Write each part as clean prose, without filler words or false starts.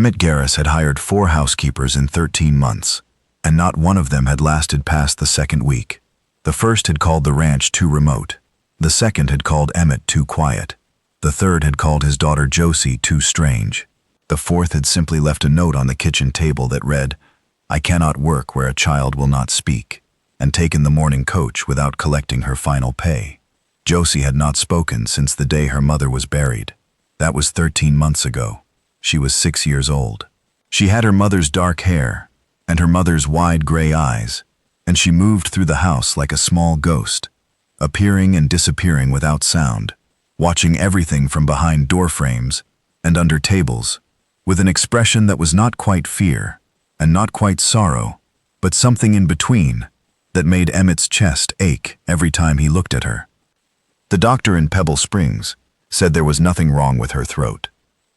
Emmett Garris had hired 4 housekeepers in 13 months, and not one of them had lasted past the second week. The first had called the ranch too remote. The second had called Emmett too quiet. The third had called his daughter Josie too strange. The fourth had simply left a note on the kitchen table that read, "I cannot work where a child will not speak," and taken the morning coach without collecting her final pay. Josie had not spoken since the day her mother was buried. That was 13 months ago. She was 6 years old. She had her mother's dark hair and her mother's wide gray eyes, and she moved through the house like a small ghost, appearing and disappearing without sound, watching everything from behind door frames and under tables, with an expression that was not quite fear and not quite sorrow, but something in between that made Emmett's chest ache every time he looked at her. The doctor in Pebble Springs said there was nothing wrong with her throat.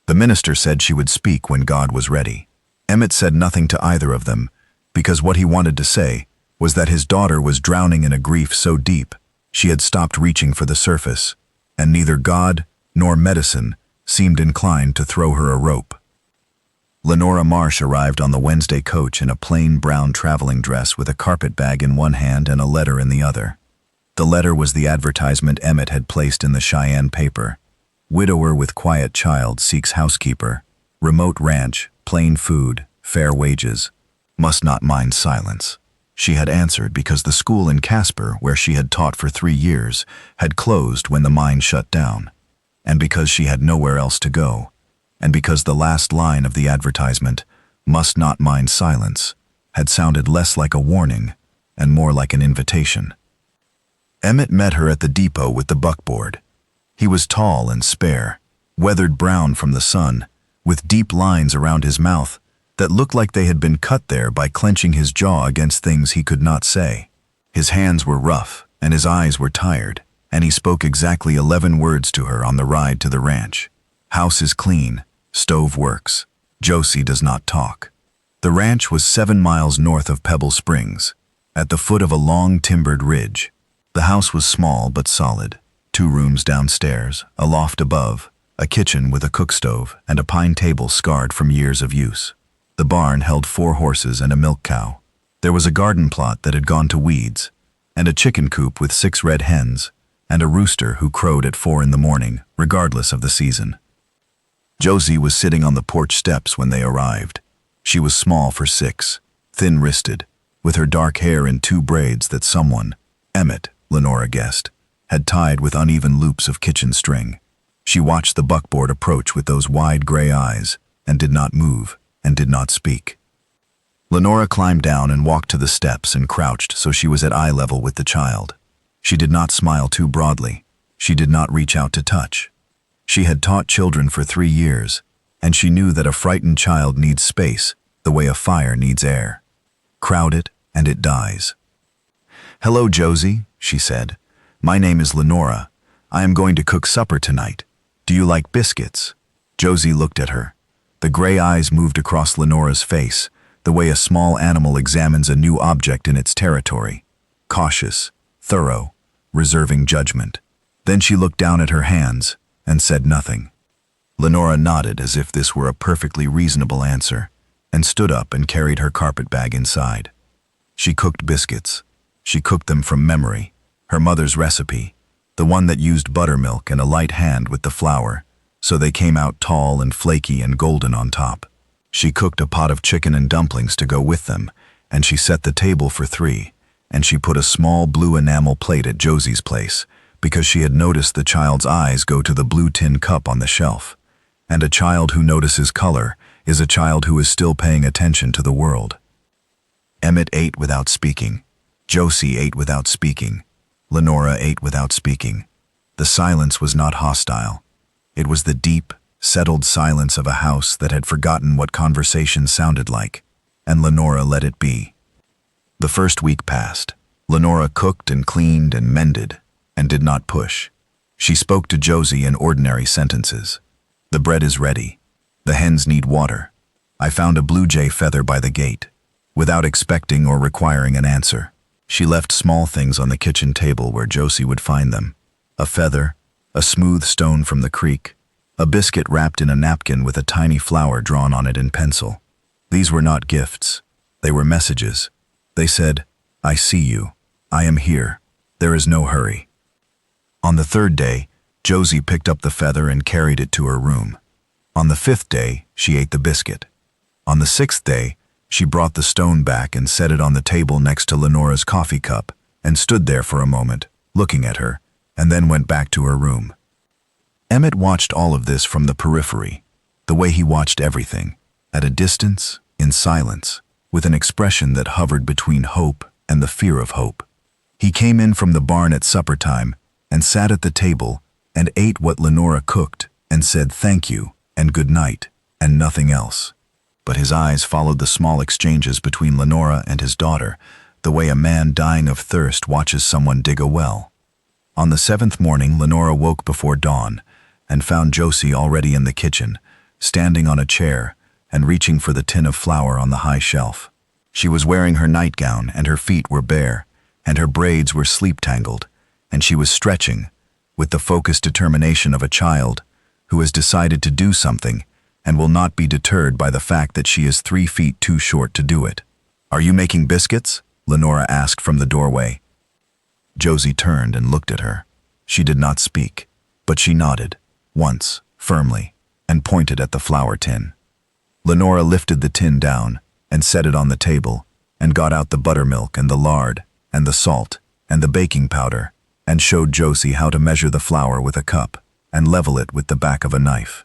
The minister said she would speak when God was ready. Emmett said nothing to either of them, because what he wanted to say was that his daughter was drowning in a grief so deep she had stopped reaching for the surface, and neither God nor medicine seemed inclined to throw her a rope. Lenora Marsh arrived on the Wednesday coach in a plain brown traveling dress with a carpet bag in one hand and a letter in the other. The letter was the advertisement Emmett had placed in the Cheyenne paper. Widower with quiet child seeks housekeeper. Remote ranch, plain food, fair wages. Must not mind silence. She had answered because the school in Casper, where she had taught for 3 years, had closed when the mine shut down, and because she had nowhere else to go, and because the last line of the advertisement, "Must not mind silence," had sounded less like a warning and more like an invitation. Emmett met her at the depot with the buckboard. He was tall and spare, weathered brown from the sun, with deep lines around his mouth that looked like they had been cut there by clenching his jaw against things he could not say. His hands were rough and his eyes were tired, and he spoke exactly 11 words to her on the ride to the ranch. House is clean, stove works, Josie does not talk. The ranch was 7 miles north of Pebble Springs, at the foot of a long timbered ridge. The house was small but solid. 2 rooms downstairs, a loft above, a kitchen with a cook stove, and a pine table scarred from years of use. The barn held 4 horses and a milk cow. There was a garden plot that had gone to weeds, and a chicken coop with 6 red hens, and a rooster who crowed at 4 in the morning, regardless of the season. Josie was sitting on the porch steps when they arrived. She was small for 6, thin-wristed, with her dark hair in 2 braids that someone, Emmett, Lenora guessed, had tied with uneven loops of kitchen string. She watched the buckboard approach with those wide gray eyes, and did not move, and did not speak. Lenora climbed down and walked to the steps and crouched so she was at eye level with the child. She did not smile too broadly. She did not reach out to touch. She had taught children for 3 years, and she knew that a frightened child needs space the way a fire needs air. Crowd it, and it dies. "Hello, Josie," she said. "My name is Lenora. I am going to cook supper tonight. Do you like biscuits?" Josie looked at her. The gray eyes moved across Lenora's face, the way a small animal examines a new object in its territory. Cautious, thorough, reserving judgment. Then she looked down at her hands and said nothing. Lenora nodded as if this were a perfectly reasonable answer, and stood up and carried her carpet bag inside. She cooked biscuits. She cooked them from memory, her mother's recipe, the one that used buttermilk and a light hand with the flour, so they came out tall and flaky and golden on top. She cooked a pot of chicken and dumplings to go with them, and she set the table for 3, and she put a small blue enamel plate at Josie's place, because she had noticed the child's eyes go to the blue tin cup on the shelf. And a child who notices color is a child who is still paying attention to the world. Emmett ate without speaking. Josie ate without speaking. Lenora ate without speaking. The silence was not hostile. It was the deep, settled silence of a house that had forgotten what conversation sounded like, and Lenora let it be. The first week passed. Lenora cooked and cleaned and mended, and did not push. She spoke to Josie in ordinary sentences. "The bread is ready. The hens need water. I found a blue jay feather by the gate," without expecting or requiring an answer. She left small things on the kitchen table where Josie would find them. A feather, a smooth stone from the creek, A biscuit wrapped in a napkin with a tiny flower drawn on it in pencil. These were not gifts. They were messages. They said, "I see you. I am here. There is no hurry." On the third day, Josie picked up the feather and carried it to her room. On the fifth day, she ate the biscuit. On the sixth day, she brought the stone back and set it on the table next to Lenora's coffee cup and stood there for a moment, looking at her, and then went back to her room. Emmett watched all of this from the periphery, the way he watched everything, at a distance, in silence, with an expression that hovered between hope and the fear of hope. He came in from the barn at supper time and sat at the table and ate what Lenora cooked and said thank you and good night and nothing else. But his eyes followed the small exchanges between Lenora and his daughter, the way a man dying of thirst watches someone dig a well. On the seventh morning, Lenora woke before dawn and found Josie already in the kitchen, standing on a chair and reaching for the tin of flour on the high shelf. She was wearing her nightgown and her feet were bare, and her braids were sleep-tangled, and she was stretching, with the focused determination of a child who has decided to do something and will not be deterred by the fact that she is 3 feet too short to do it. "Are you making biscuits?" Lenora asked from the doorway. Josie turned and looked at her. She did not speak, but she nodded, once, firmly, and pointed at the flour tin. Lenora lifted the tin down and set it on the table and got out the buttermilk and the lard and the salt and the baking powder and showed Josie how to measure the flour with a cup and level it with the back of a knife.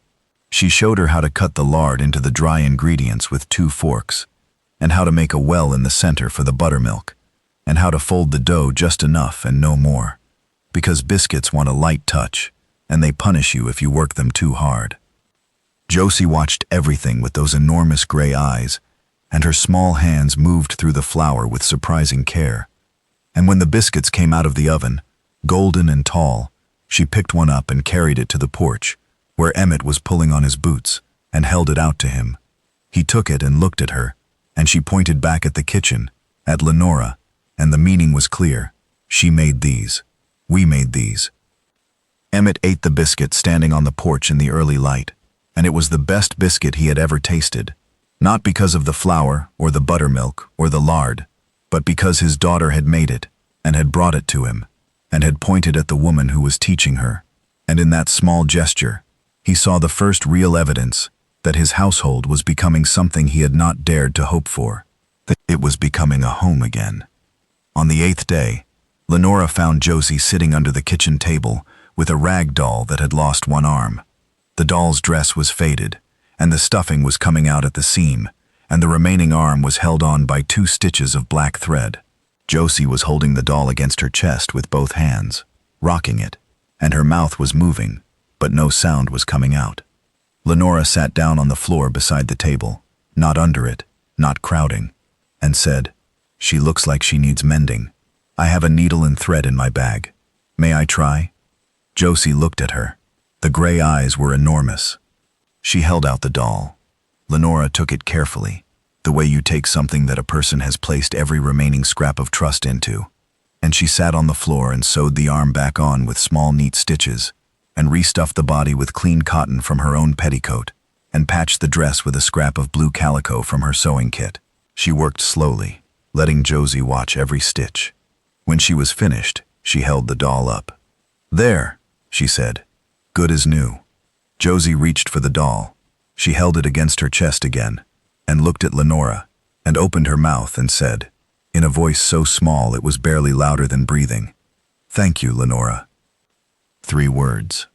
She showed her how to cut the lard into the dry ingredients with 2 forks, and how to make a well in the center for the buttermilk, and how to fold the dough just enough and no more, because biscuits want a light touch, and they punish you if you work them too hard. Josie watched everything with those enormous gray eyes, and her small hands moved through the flour with surprising care. And when the biscuits came out of the oven, golden and tall, she picked one up and carried it to the porch, where Emmett was pulling on his boots, and held it out to him. He took it and looked at her, and she pointed back at the kitchen, at Lenora, and the meaning was clear. She made these. We made these. Emmett ate the biscuit standing on the porch in the early light, and it was the best biscuit he had ever tasted, not because of the flour or the buttermilk or the lard, but because his daughter had made it and had brought it to him, and had pointed at the woman who was teaching her, and in that small gesture, he saw the first real evidence that his household was becoming something he had not dared to hope for, that it was becoming a home again. On the 8th day, Lenora found Josie sitting under the kitchen table with a rag doll that had lost one arm. The doll's dress was faded, and the stuffing was coming out at the seam, and the remaining arm was held on by 2 stitches of black thread. Josie was holding the doll against her chest with both hands, rocking it, and her mouth was moving, but no sound was coming out. Lenora sat down on the floor beside the table, not under it, not crowding, and said, "She looks like she needs mending. I have a needle and thread in my bag. May I try?" Josie looked at her. The gray eyes were enormous. She held out the doll. Lenora took it carefully, the way you take something that a person has placed every remaining scrap of trust into, and she sat on the floor and sewed the arm back on with small neat stitches, and restuffed the body with clean cotton from her own petticoat, and patched the dress with a scrap of blue calico from her sewing kit. She worked slowly, letting Josie watch every stitch. When she was finished, she held the doll up. "There," she said, "good as new." Josie reached for the doll. She held it against her chest again, and looked at Lenora, and opened her mouth and said, in a voice so small it was barely louder than breathing, "Thank you, Lenora." 3 words.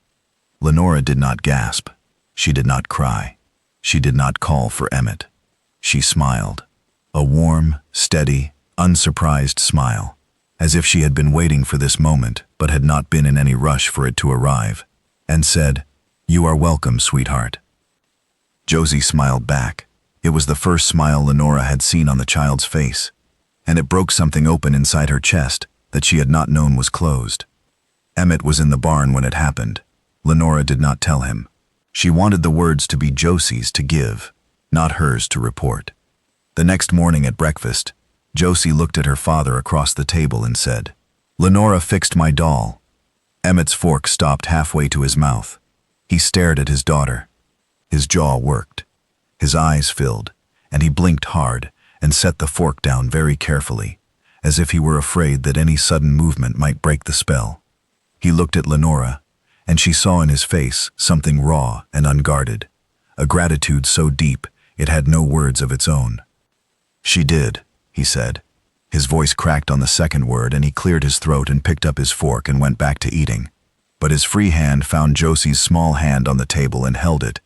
Lenora did not gasp. She did not cry. She did not call for Emmett. She smiled. A warm, steady, unsurprised smile, as if she had been waiting for this moment but had not been in any rush for it to arrive, and said, "You are welcome, sweetheart." Josie smiled back. It was the first smile Lenora had seen on the child's face, and it broke something open inside her chest that she had not known was closed. Emmett was in the barn when it happened. Lenora did not tell him. She wanted the words to be Josie's to give, not hers to report. The next morning at breakfast, Josie looked at her father across the table and said, "Lenora fixed my doll." Emmett's fork stopped halfway to his mouth. He stared at his daughter. His jaw worked. His eyes filled, and he blinked hard and set the fork down very carefully, as if he were afraid that any sudden movement might break the spell. He looked at Lenora, and she saw in his face something raw and unguarded, a gratitude so deep it had no words of its own. "She did," he said. His voice cracked on the second word, and he cleared his throat and picked up his fork and went back to eating. But his free hand found Josie's small hand on the table and held it,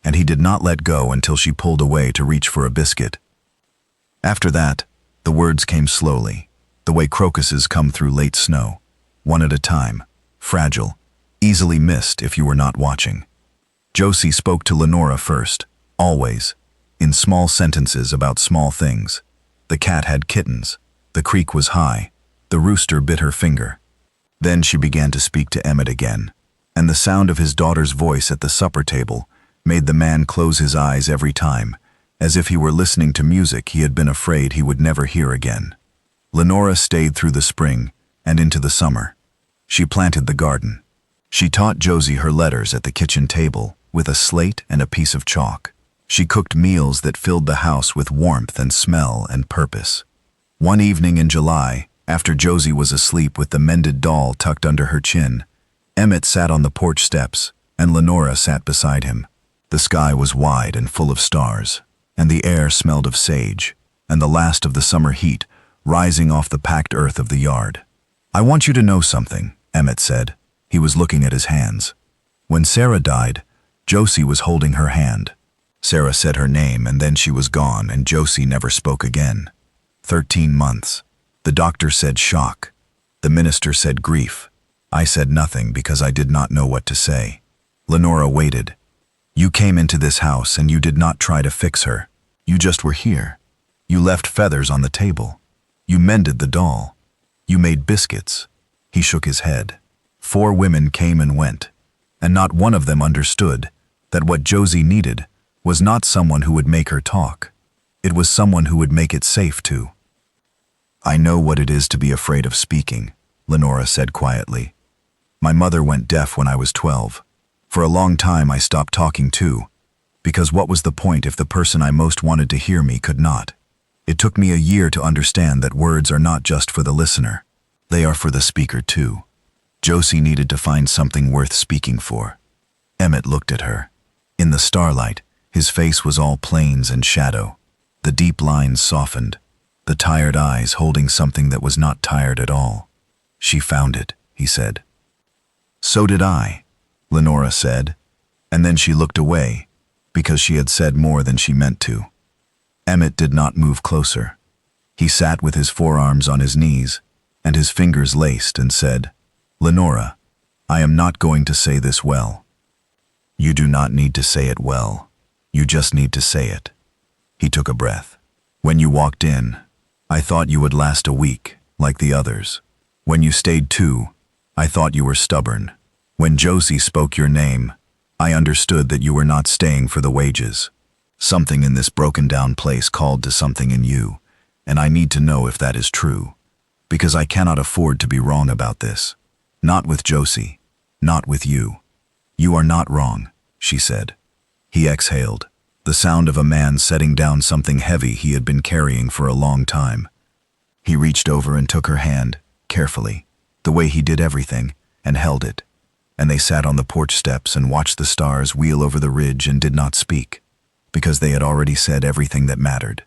and he did not let go until she pulled away to reach for a biscuit. After that, the words came slowly, the way crocuses come through late snow, one at a time, fragile, easily missed if you were not watching. Josie spoke to Lenora first, always, in small sentences about small things. The cat had kittens, the creek was high, the rooster bit her finger. Then she began to speak to Emmett again, and the sound of his daughter's voice at the supper table made the man close his eyes every time, as if he were listening to music he had been afraid he would never hear again. Lenora stayed through the spring and into the summer. She planted the garden. She taught Josie her letters at the kitchen table with a slate and a piece of chalk. She cooked meals that filled the house with warmth and smell and purpose. One evening in July, after Josie was asleep with the mended doll tucked under her chin, Emmett sat on the porch steps, and Lenora sat beside him. The sky was wide and full of stars, and the air smelled of sage, and the last of the summer heat rising off the packed earth of the yard. "I want you to know something," Emmett said. He was looking at his hands. "When Sarah died, Josie was holding her hand. Sarah said her name, and then she was gone, and Josie never spoke again. 13 months. The doctor said shock. The minister said grief. I said nothing because I did not know what to say. Lenora waited. You came into this house and you did not try to fix her. You just were here. You left feathers on the table. You mended the doll. You made biscuits." He shook his head. 4 women came and went, and not one of them understood that what Josie needed was not someone who would make her talk. It was someone who would make it safe to. "I know what it is to be afraid of speaking," Lenora said quietly. "My mother went deaf when I was 12. For a long time I stopped talking too, because what was the point if the person I most wanted to hear me could not? It took me a year to understand that words are not just for the listener. They are for the speaker too. Josie needed to find something worth speaking for." Emmett looked at her. In the starlight, his face was all plains and shadow. The deep lines softened, the tired eyes holding something that was not tired at all. "She found it," he said. "So did I," Lenora said, and then she looked away, because she had said more than she meant to. Emmett did not move closer. He sat with his forearms on his knees, and his fingers laced, and said, "Lenora, I am not going to say this well." "You do not need to say it well. You just need to say it." He took a breath. "When you walked in, I thought you would last a week, like the others. When you stayed 2, I thought you were stubborn. When Josie spoke your name, I understood that you were not staying for the wages. Something in this broken-down place called to something in you, and I need to know if that is true, because I cannot afford to be wrong about this. Not with Josie, not with you. You are not wrong," she said. He exhaled, the sound of a man setting down something heavy he had been carrying for a long time. He reached over and took her hand, carefully, the way he did everything, and held it. And they sat on the porch steps and watched the stars wheel over the ridge and did not speak, because they had already said everything that mattered.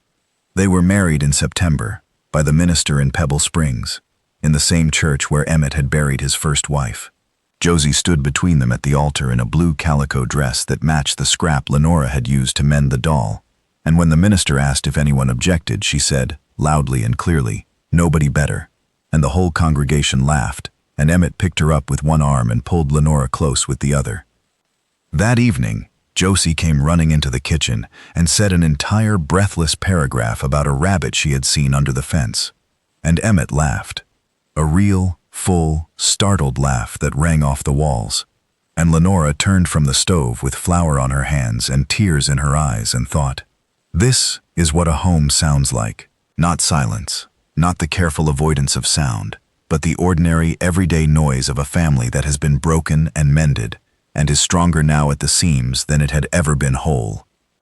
They were married in September, by the minister in Pebble Springs, in the same church where Emmett had buried his first wife. Josie stood between them at the altar in a blue calico dress that matched the scrap Lenora had used to mend the doll, and when the minister asked if anyone objected, she said, loudly and clearly, "Nobody better," and the whole congregation laughed, and Emmett picked her up with one arm and pulled Lenora close with the other. That evening, Josie came running into the kitchen and said an entire breathless paragraph about a rabbit she had seen under the fence, and Emmett laughed. A real, full, startled laugh that rang off the walls, and Lenora turned from the stove with flour on her hands and tears in her eyes and thought, "This is what a home sounds like. Not silence, not the careful avoidance of sound, but the ordinary, everyday noise of a family that has been broken and mended, and is stronger now at the seams than it had ever been whole.